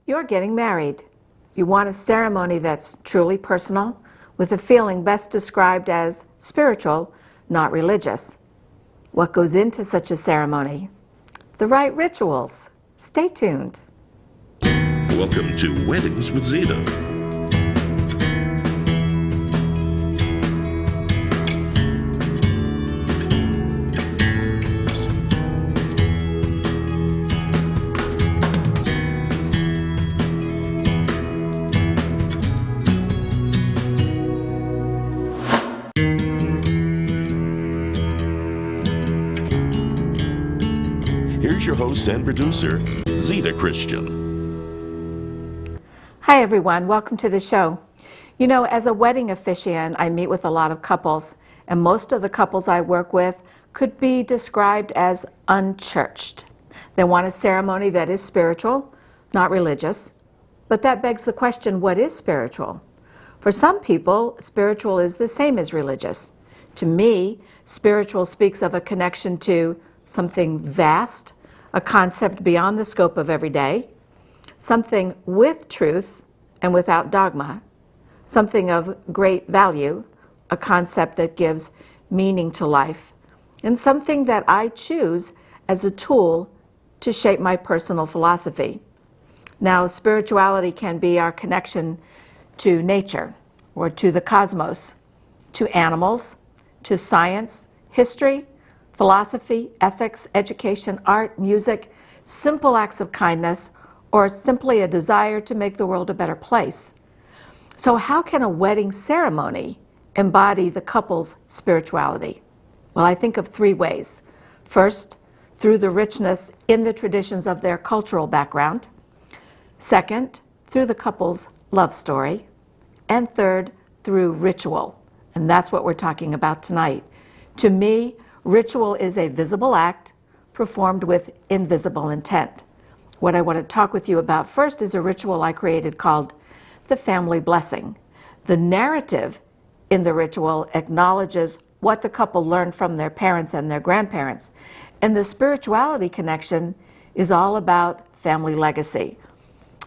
You're getting married. You want a ceremony that's truly personal, with a feeling best described as spiritual, not religious. What goes into such a ceremony? The right rituals. Stay tuned. Welcome to Weddings with Zita. Here's your host and producer, Zita Christian. Hi everyone, welcome to the show. You know, as a wedding officiant, I meet with a lot of couples, and most of the couples I work with could be described as unchurched. They want a ceremony that is spiritual, not religious. But that begs the question, what is spiritual? For some people, spiritual is the same as religious. To me, spiritual speaks of a connection to something vast, a concept beyond the scope of every day, something with truth and without dogma, something of great value, a concept that gives meaning to life, and something that I choose as a tool to shape my personal philosophy. Now, spirituality can be our connection to nature or to the cosmos, to animals, to science, history, philosophy, ethics, education, art, music, simple acts of kindness, or simply a desire to make the world a better place. So how can a wedding ceremony embody the couple's spirituality? Well, I think of three ways. First, through the richness in the traditions of their cultural background. Second, through the couple's love story. And third, through ritual. And that's what we're talking about tonight. To me, ritual is a visible act performed with invisible intent. What I want to talk with you about first is a ritual I created called the family blessing. The narrative in the ritual acknowledges what the couple learned from their parents and their grandparents. And the spirituality connection is all about family legacy.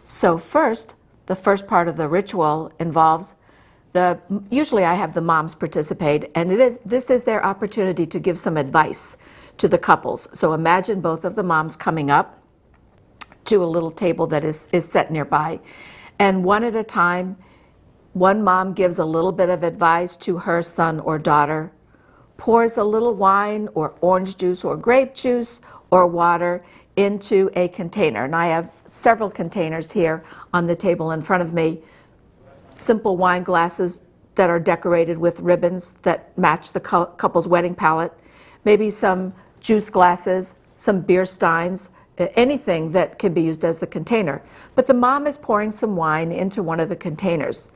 So first, the first part of the ritual involves usually I have the moms participate, and this is their opportunity to give some advice to the couples. So imagine both of the moms coming up to a little table that is set nearby, and one at a time, one mom gives a little bit of advice to her son or daughter, pours a little wine or orange juice or grape juice or water into a container. And I have several containers here on the table in front of me. Simple wine glasses that are decorated with ribbons that match the couple's wedding palette, maybe some juice glasses, some beer steins, anything that can be used as the container. But the mom is pouring some wine into one of the containers.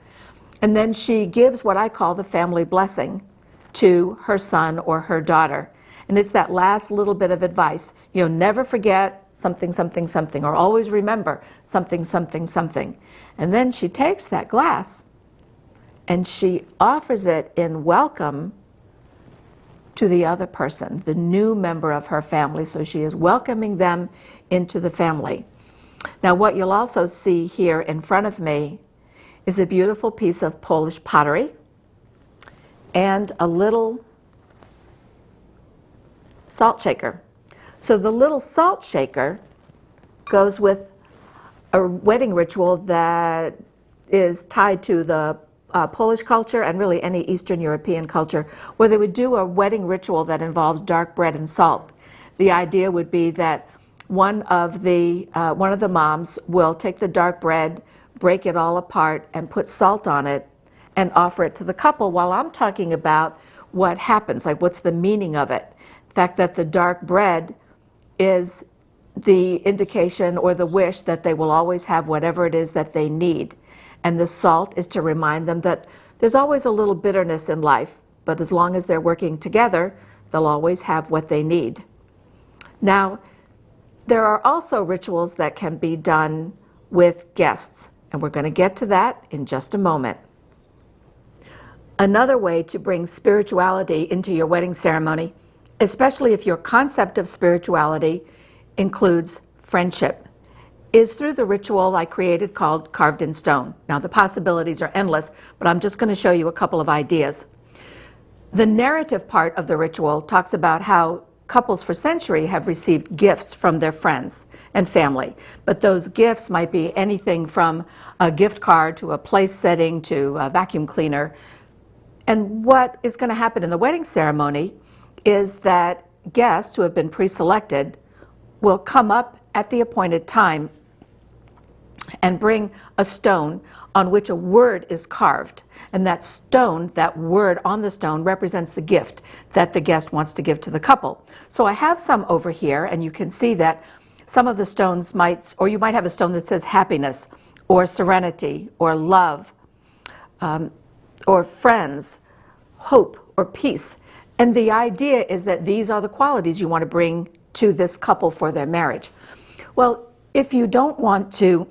And then she gives what I call the family blessing to her son or her daughter. And it's that last little bit of advice. You know, never forget something, something, something, or always remember something, something, something. And then she takes that glass and she offers it in welcome to the other person, the new member of her family. So she is welcoming them into the family. Now, what you'll also see here in front of me is a beautiful piece of Polish pottery and a little salt shaker. So the little salt shaker goes with a wedding ritual that is tied to the Polish culture and really any Eastern European culture, where they would do a wedding ritual that involves dark bread and salt. The idea would be that one of the moms will take the dark bread, break it all apart, and put salt on it and offer it to the couple, while I'm talking about what happens, like what's the meaning of it. The fact that the dark bread is the indication or the wish that they will always have whatever it is that they need. And the salt is to remind them that there's always a little bitterness in life, but as long as they're working together, they'll always have what they need. Now, there are also rituals that can be done with guests, and we're going to get to that in just a moment. Another way to bring spirituality into your wedding ceremony, especially if your concept of spirituality includes friendship. is through the ritual I created called Carved in Stone. Now, the possibilities are endless, but I'm just going to show you a couple of ideas. The narrative part of the ritual talks about how couples for centuries have received gifts from their friends and family, but those gifts might be anything from a gift card to a place setting to a vacuum cleaner. And what is going to happen in the wedding ceremony is that guests who have been pre-selected will come up at the appointed time and bring a stone on which a word is carved. And that stone, that word on the stone, represents the gift that the guest wants to give to the couple. So I have some over here, and you can see that some of the stones might, or you might have a stone that says happiness, or serenity, or love, or friends, hope, or peace. And the idea is that these are the qualities you want to bring to this couple for their marriage. Well, if you don't want to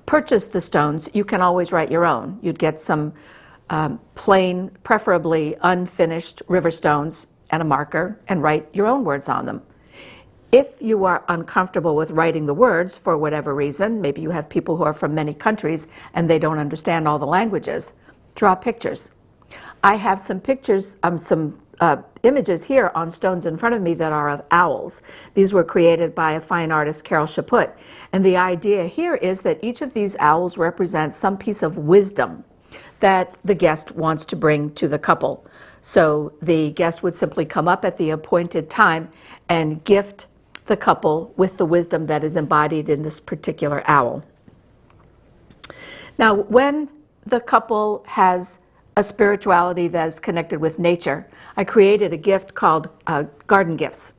purchase the stones, you can always write your own. You'd get some plain, preferably unfinished river stones and a marker and write your own words on them. If you are uncomfortable with writing the words for whatever reason, maybe you have people who are from many countries and they don't understand all the languages, draw pictures. I have some pictures, images here on stones in front of me that are of owls. These were created by a fine artist, Carol Chaput. And the idea here is that each of these owls represents some piece of wisdom that the guest wants to bring to the couple. So the guest would simply come up at the appointed time and gift the couple with the wisdom that is embodied in this particular owl. Now, when the couple has a spirituality that is connected with nature, I created a gift called garden gifts.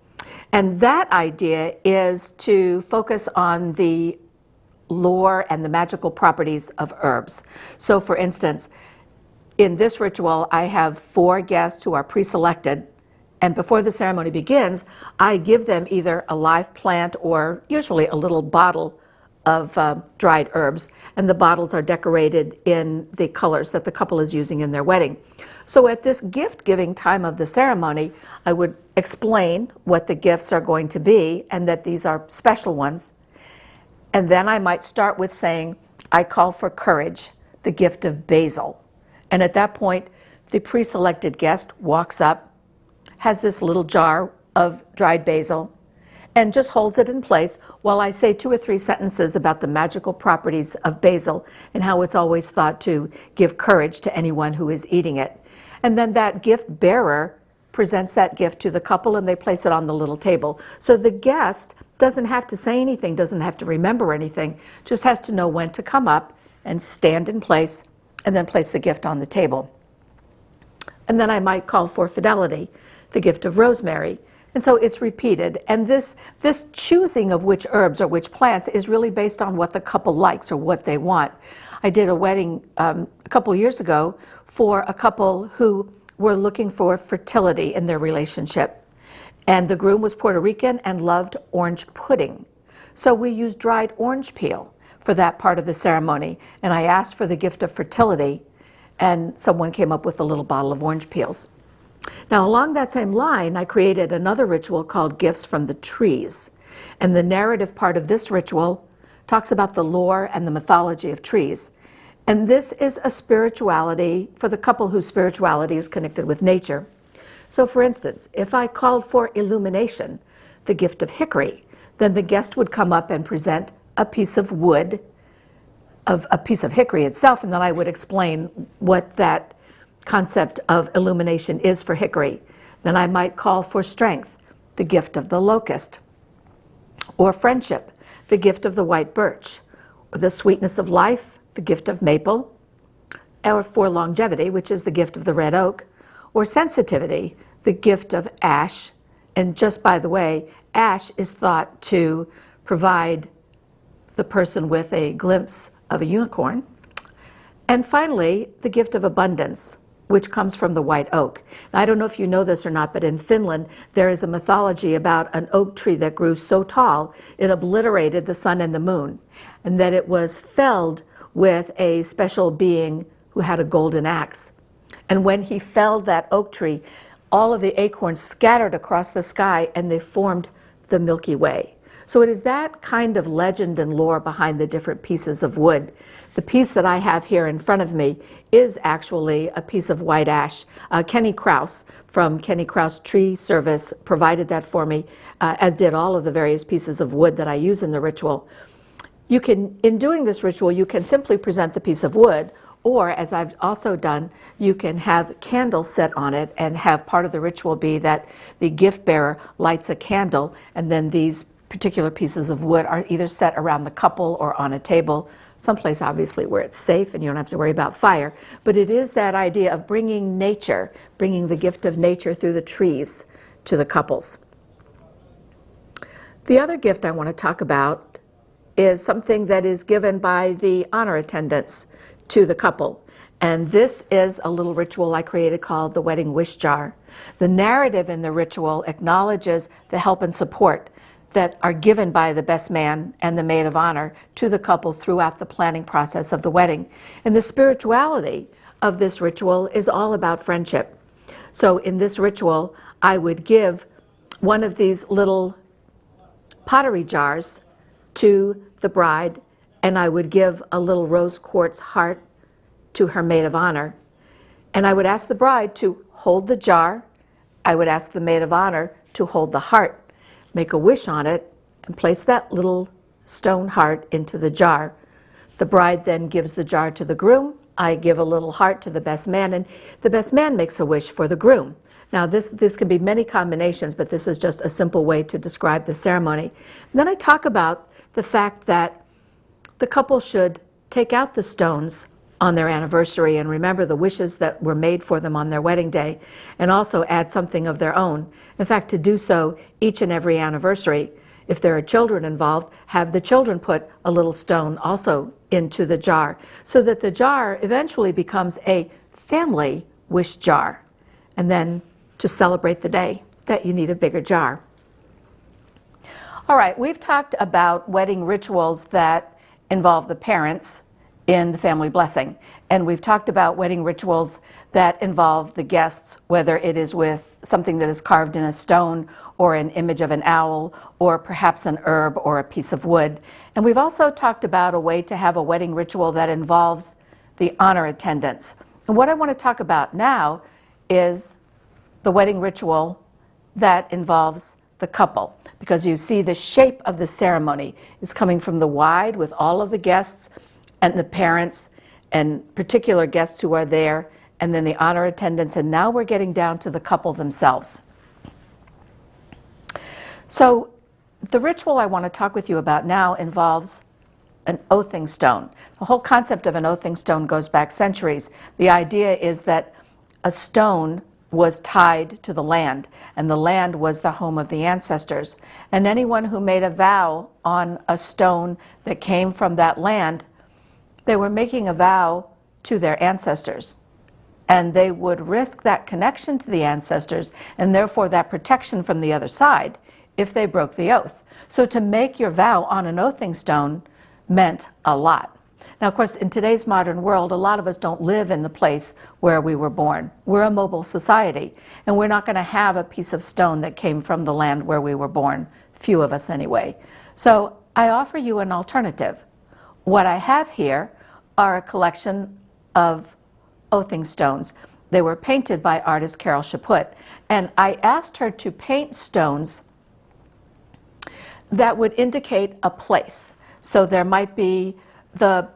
And that idea is to focus on the lore and the magical properties of herbs. So for instance, in this ritual, I have 4 guests who are pre-selected, and before the ceremony begins, I give them either a live plant or usually a little bottle of dried herbs, and the bottles are decorated in the colors that the couple is using in their wedding. So at this gift-giving time of the ceremony, I would explain what the gifts are going to be and that these are special ones. And then I might start with saying, I call for courage, the gift of basil. And at that point, the pre-selected guest walks up, has this little jar of dried basil, and just holds it in place while I say 2 or 3 sentences about the magical properties of basil and how it's always thought to give courage to anyone who is eating it. And then that gift bearer presents that gift to the couple and they place it on the little table. So the guest doesn't have to say anything, doesn't have to remember anything, just has to know when to come up and stand in place and then place the gift on the table. And then I might call for fidelity, the gift of rosemary. And so it's repeated. And this choosing of which herbs or which plants is really based on what the couple likes or what they want. I did a wedding a couple years ago for a couple who were looking for fertility in their relationship. And the groom was Puerto Rican and loved orange pudding. So we used dried orange peel for that part of the ceremony. And I asked for the gift of fertility, and someone came up with a little bottle of orange peels. Now, along that same line, I created another ritual called Gifts from the Trees. And the narrative part of this ritual talks about the lore and the mythology of trees. And this is a spirituality for the couple whose spirituality is connected with nature. So for instance, if I called for illumination, the gift of hickory, then the guest would come up and present a piece of wood, of a piece of hickory itself, and then I would explain what that concept of illumination is for hickory. Then I might call for strength, the gift of the locust, or friendship, the gift of the white birch, or the sweetness of life, the gift of maple, or for longevity, which is the gift of the red oak, or sensitivity, the gift of ash. And just by the way, ash is thought to provide the person with a glimpse of a unicorn. And finally, the gift of abundance, which comes from the white oak. Now, I don't know if you know this or not, but in Finland, there is a mythology about an oak tree that grew so tall, it obliterated the sun and the moon, and that it was felled with a special being who had a golden axe. And when he felled that oak tree, all of the acorns scattered across the sky and they formed the Milky Way. So it is that kind of legend and lore behind the different pieces of wood. The piece that I have here in front of me is actually a piece of white ash. Kenny Krause from Kenny Krause Tree Service provided that for me, as did all of the various pieces of wood that I use in the ritual. You can, in doing this ritual, you can simply present the piece of wood, or as I've also done, you can have candles set on it and have part of the ritual be that the gift bearer lights a candle, and then these particular pieces of wood are either set around the couple or on a table, someplace obviously where it's safe and you don't have to worry about fire. But it is that idea of bringing nature, bringing the gift of nature through the trees to the couples. The other gift I want to talk about is something that is given by the honor attendants to the couple. And this is a little ritual I created called the Wedding Wish Jar. The narrative in the ritual acknowledges the help and support that are given by the best man and the maid of honor to the couple throughout the planning process of the wedding. And the spirituality of this ritual is all about friendship. So in this ritual, I would give one of these little pottery jars to the bride, and I would give a little rose quartz heart to her maid of honor. And I would ask the bride to hold the jar. I would ask the maid of honor to hold the heart, make a wish on it, and place that little stone heart into the jar. The bride then gives the jar to the groom. I give a little heart to the best man, and the best man makes a wish for the groom. Now this can be many combinations, but this is just a simple way to describe the ceremony. And then I talk about the fact that the couple should take out the stones on their anniversary and remember the wishes that were made for them on their wedding day, and also add something of their own. In fact, to do so each and every anniversary, if there are children involved, have the children put a little stone also into the jar, so that the jar eventually becomes a family wish jar. And then to celebrate the day, that you need a bigger jar. All right, we've talked about wedding rituals that involve the parents in the family blessing. And we've talked about wedding rituals that involve the guests, whether it is with something that is carved in a stone or an image of an owl or perhaps an herb or a piece of wood. And we've also talked about a way to have a wedding ritual that involves the honor attendants. And what I want to talk about now is the wedding ritual that involves the couple, because you see the shape of the ceremony is coming from the wide with all of the guests and the parents and particular guests who are there, and then the honor attendants, and now we're getting down to the couple themselves. So the ritual I want to talk with you about now involves an oathing stone. The whole concept of an oathing stone goes back centuries. The idea is that a stone was tied to the land, and the land was the home of the ancestors. And anyone who made a vow on a stone that came from that land, they were making a vow to their ancestors. And they would risk that connection to the ancestors and therefore that protection from the other side if they broke the oath. So to make your vow on an oathing stone meant a lot. Now, of course, in today's modern world, a lot of us don't live in the place where we were born. We're a mobile society, and we're not going to have a piece of stone that came from the land where we were born, few of us anyway. So I offer you an alternative. What I have here are a collection of oathing stones. They were painted by artist Carol Chaput, and I asked her to paint stones that would indicate a place. So there might be the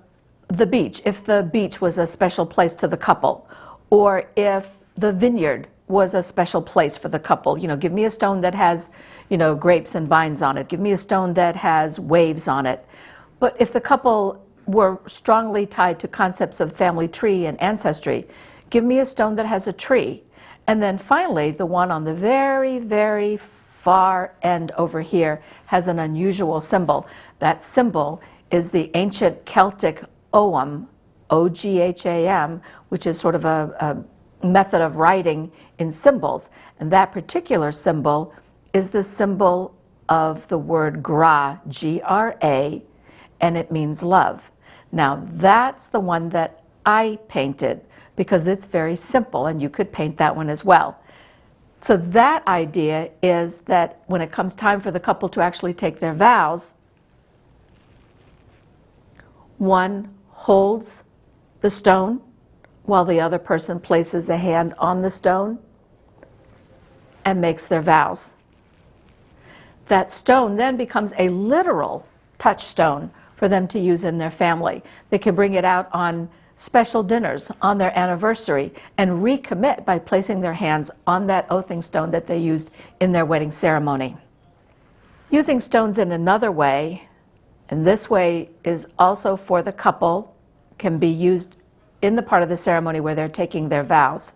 beach, if the beach was a special place to the couple, or if the vineyard was a special place for the couple. You know, give me a stone that has, you know, grapes and vines on it. Give me a stone that has waves on it. But if the couple were strongly tied to concepts of family tree and ancestry, give me a stone that has a tree. And then finally, the one on the very, very far end over here has an unusual symbol. That symbol is the ancient Celtic Ogham, O-G-H-A-M, which is sort of a method of writing in symbols. And that particular symbol is the symbol of the word gra, G-R-A, and it means love. Now, that's the one that I painted because it's very simple, and you could paint that one as well. So that idea is that when it comes time for the couple to actually take their vows, one holds the stone while the other person places a hand on the stone and makes their vows. That stone then becomes a literal touchstone for them to use in their family. They can bring it out on special dinners, on their anniversary, and recommit by placing their hands on that oathing stone that they used in their wedding ceremony. Using stones in another way, and this way is also for the couple, can be used in the part of the ceremony where they're taking their vows.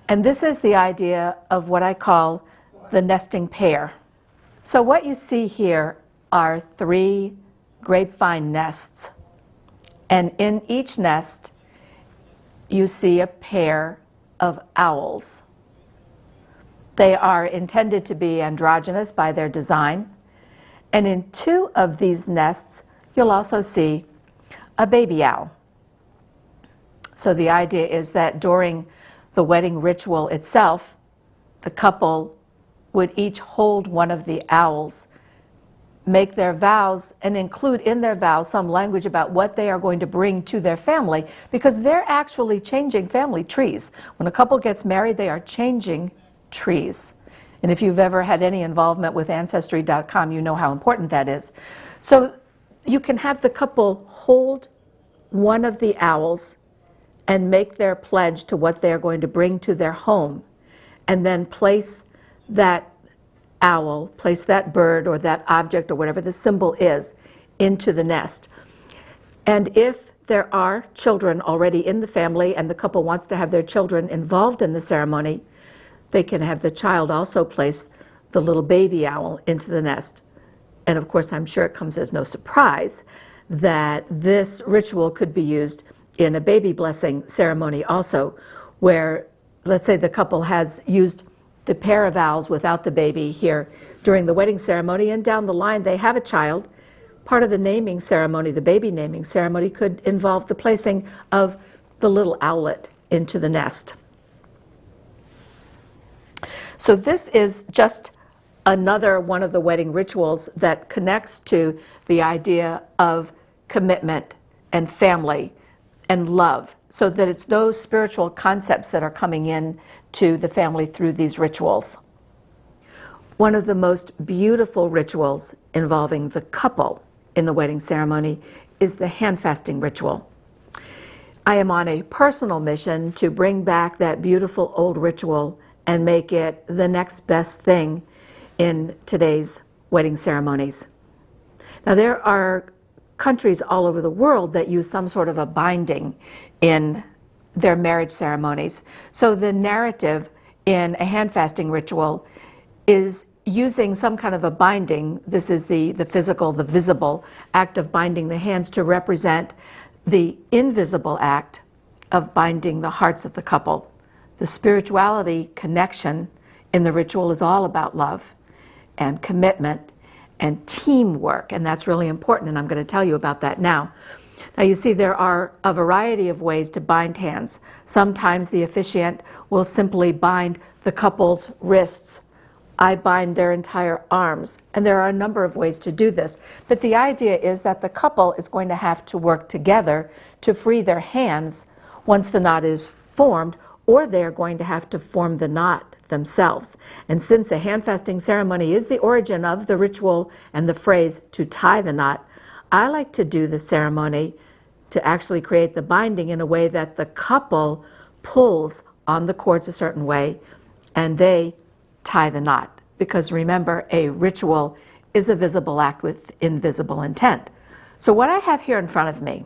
And this is the idea of what I call the nesting pair. So what you see here are 3 grapevine nests. And in each nest, you see a pair of owls. They are intended to be androgynous by their design. And in 2 of these nests, you'll also see a baby owl. So the idea is that during the wedding ritual itself, the couple would each hold one of the owls, make their vows, and include in their vows some language about what they are going to bring to their family, because they're actually changing family trees. When a couple gets married, they are changing trees. And if you've ever had any involvement with Ancestry.com, you know how important that is. So you can have the couple hold one of the owls and make their pledge to what they're going to bring to their home, and then place that owl, place that bird or that object or whatever the symbol is into the nest. And if there are children already in the family and the couple wants to have their children involved in the ceremony, they can have the child also place the little baby owl into the nest. And of course, I'm sure it comes as no surprise that this ritual could be used in a baby blessing ceremony also, where, let's say, the couple has used the pair of owls without the baby here during the wedding ceremony, and down the line they have a child. Part of the naming ceremony, the baby naming ceremony, could involve the placing of the little owlet into the nest. So this is just another one of the wedding rituals that connects to the idea of commitment and family and love, so that it's those spiritual concepts that are coming in to the family through these rituals. One of the most beautiful rituals involving the couple in the wedding ceremony is the handfasting ritual. I am on a personal mission to bring back that beautiful old ritual and make it the next best thing in today's wedding ceremonies. Now, there are countries all over the world that use some sort of a binding in their marriage ceremonies. So the narrative in a handfasting ritual is using some kind of a binding. This is the physical, the visible act of binding the hands to represent the invisible act of binding the hearts of the couple. The spirituality connection in the ritual is all about love and commitment and teamwork, and that's really important, and I'm going to tell you about that now. Now, you see, there are a variety of ways to bind hands. Sometimes the officiant will simply bind the couple's wrists. I bind their entire arms, and there are a number of ways to do this. But the idea is that the couple is going to have to work together to free their hands once the knot is formed, or they're going to have to form the knot themselves. And since a handfasting ceremony is the origin of the ritual and the phrase to tie the knot, I like to do the ceremony to actually create the binding in a way that the couple pulls on the cords a certain way and they tie the knot. Because remember, a ritual is a visible act with invisible intent. So what I have here in front of me,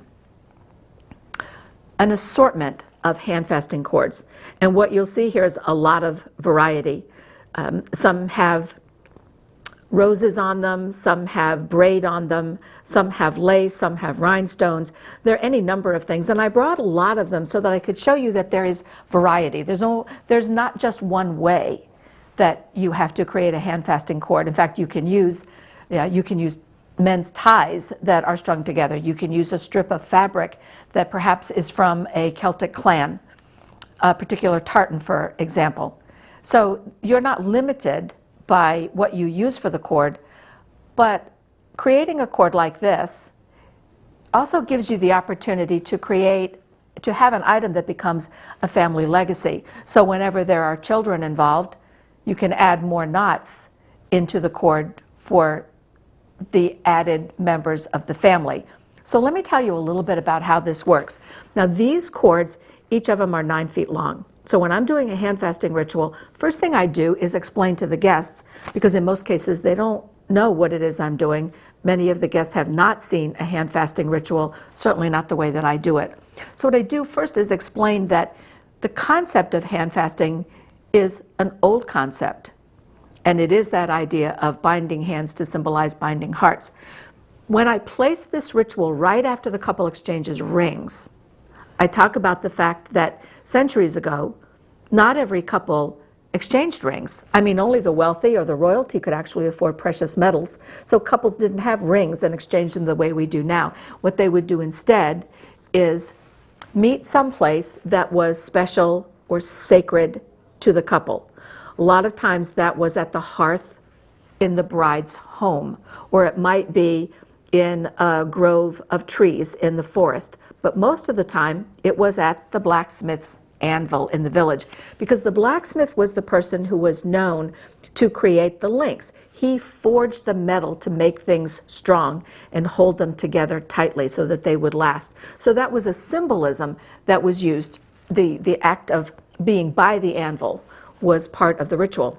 an assortment of handfasting cords. And what you'll see here is a lot of variety. Some have roses on them, some have braid on them, some have lace, some have rhinestones. There are any number of things, and I brought a lot of them so that I could show you that there is variety. There's not just one way that you have to create a handfasting cord. In fact, you can use men's ties that are strung together. You can use a strip of fabric that perhaps is from a Celtic clan, a particular tartan, for example. So you're not limited by what you use for the cord, but creating a cord like this also gives you the opportunity to have an item that becomes a family legacy. So whenever there are children involved, you can add more knots into the cord for the added members of the family. So let me tell you a little bit about how this works. Now these cords, each of them are 9 feet long. So when I'm doing a hand fasting ritual, first thing I do is explain to the guests, because in most cases they don't know what it is I'm doing. Many of the guests have not seen a hand fasting ritual, certainly not the way that I do it. So what I do first is explain that the concept of hand fasting is an old concept. And it is that idea of binding hands to symbolize binding hearts. When I place this ritual right after the couple exchanges rings, I talk about the fact that centuries ago, not every couple exchanged rings. I mean, only the wealthy or the royalty could actually afford precious metals. So couples didn't have rings and exchange them the way we do now. What they would do instead is meet someplace that was special or sacred to the couple. A lot of times that was at the hearth in the bride's home, or it might be in a grove of trees in the forest. But most of the time, it was at the blacksmith's anvil in the village, because the blacksmith was the person who was known to create the links. He forged the metal to make things strong and hold them together tightly so that they would last. So that was a symbolism that was used. The act of being by the anvil was part of the ritual.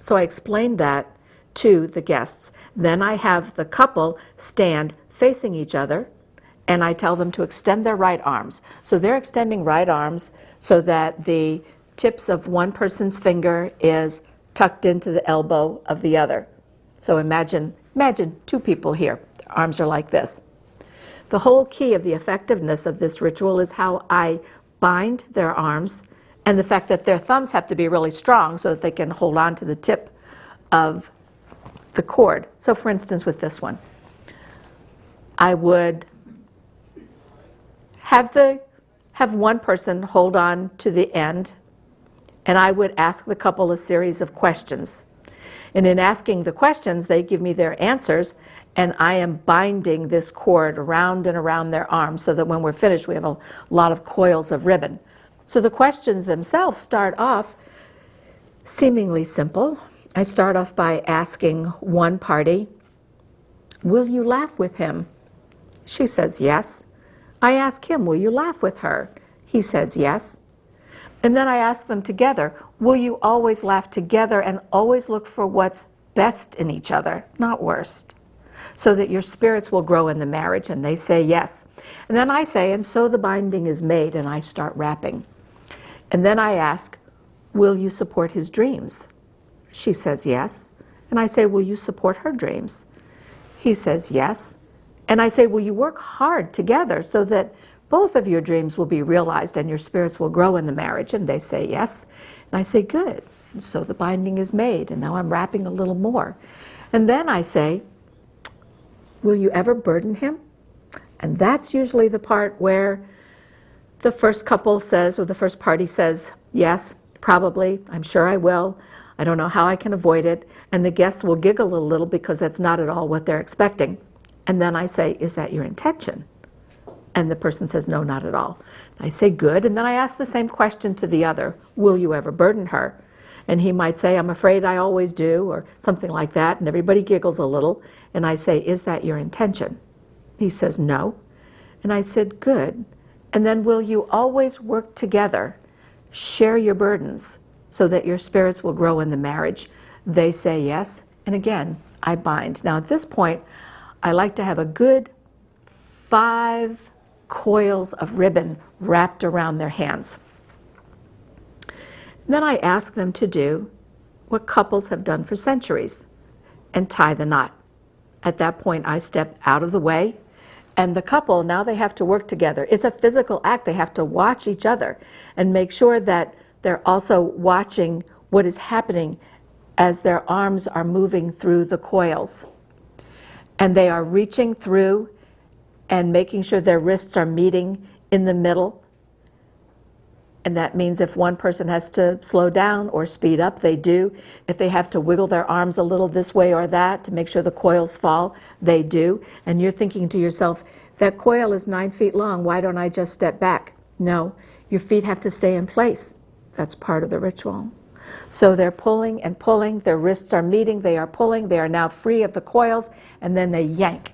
So I explained that to the guests. Then I have the couple stand facing each other, and I tell them to extend their right arms. So they're extending right arms so that the tips of one person's finger is tucked into the elbow of the other. So imagine 2 people here. Their arms are like this. The whole key of the effectiveness of this ritual is how I bind their arms, and the fact that their thumbs have to be really strong so that they can hold on to the tip of the cord. So for instance, with this one, I would have one person hold on to the end, and I would ask the couple a series of questions. And in asking the questions, they give me their answers, and I am binding this cord around and around their arms so that when we're finished, we have a lot of coils of ribbon. So the questions themselves start off seemingly simple. I start off by asking one party, "Will you laugh with him?" She says yes. I ask him, "Will you laugh with her?" He says yes. And then I ask them together, "Will you always laugh together and always look for what's best in each other, not worst, so that your spirits will grow in the marriage?" And they say yes. And then I say, "And so the binding is made," and I start rapping. And then I ask, "Will you support his dreams?" She says yes. And I say, "Will you support her dreams?" He says yes. And I say, "Will you work hard together so that both of your dreams will be realized and your spirits will grow in the marriage?" And they say yes. And I say, "Good." And so the binding is made. And now I'm rapping a little more. And then I say, "Will you ever burden him?" And that's usually the part where the first couple says, or the first party says, "Yes, probably. I'm sure I will. I don't know how I can avoid it." And the guests will giggle a little because that's not at all what they're expecting. And then I say, "Is that your intention?" And the person says, "No, not at all." I say, "Good." And then I ask the same question to the other, "Will you ever burden her?" And he might say, "I'm afraid I always do," or something like that. And everybody giggles a little. And I say, "Is that your intention?" He says, "No." And I said, "Good. And then will you always work together, share your burdens, so that your spirits will grow in the marriage?" They say yes. And again, I bind. Now at this point, I like to have a good 5 coils of ribbon wrapped around their hands. Then I ask them to do what couples have done for centuries and tie the knot. At that point, I step out of the way, and the couple, now they have to work together. It's a physical act. They have to watch each other and make sure that they're also watching what is happening as their arms are moving through the coils. And they are reaching through and making sure their wrists are meeting in the middle. And that means if one person has to slow down or speed up, they do. If they have to wiggle their arms a little this way or that to make sure the coils fall, they do. And you're thinking to yourself, that coil is 9 feet long, why don't I just step back? No, your feet have to stay in place. That's part of the ritual. So they're pulling and pulling, their wrists are meeting, they are pulling, they are now free of the coils, and then they yank.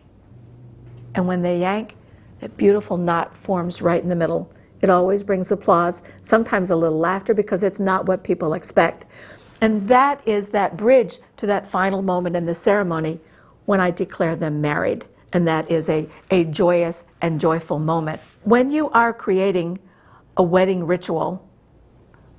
And when they yank, that beautiful knot forms right in the middle. It always brings applause, sometimes a little laughter, because it's not what people expect. And that is that bridge to that final moment in the ceremony when I declare them married. And that is a joyous and joyful moment. When you are creating a wedding ritual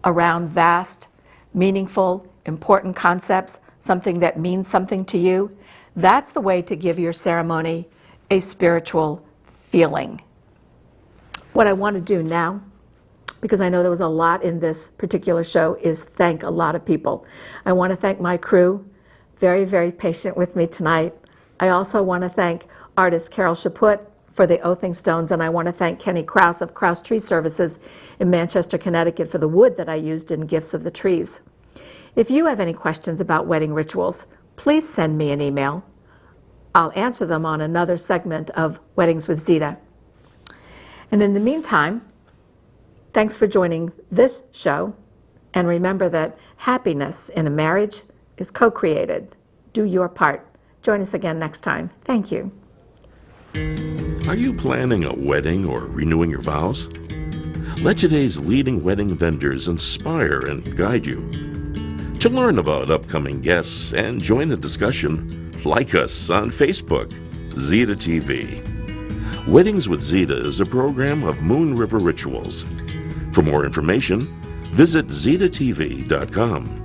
around vast, meaningful, important concepts, something that means something to you, that's the way to give your ceremony a spiritual feeling. What I want to do now, because I know there was a lot in this particular show, is thank a lot of people. I want to thank my crew, very, very patient with me tonight. I also want to thank artist Carol Chaput for the oathing stones, and I want to thank Kenny Krause of Krause Tree Services in Manchester, Connecticut for the wood that I used in gifts of the trees. If you have any questions about wedding rituals, please send me an email. I'll answer them on another segment of Weddings with Zita. And in the meantime, thanks for joining this show, and remember that happiness in a marriage is co-created. Do your part. Join us again next time. Thank you. Are you planning a wedding or renewing your vows? Let today's leading wedding vendors inspire and guide you. To learn about upcoming guests and join the discussion, like us on Facebook, Zita TV. Weddings with Zita is a program of Moon River Rituals. For more information, visit zitatv.com.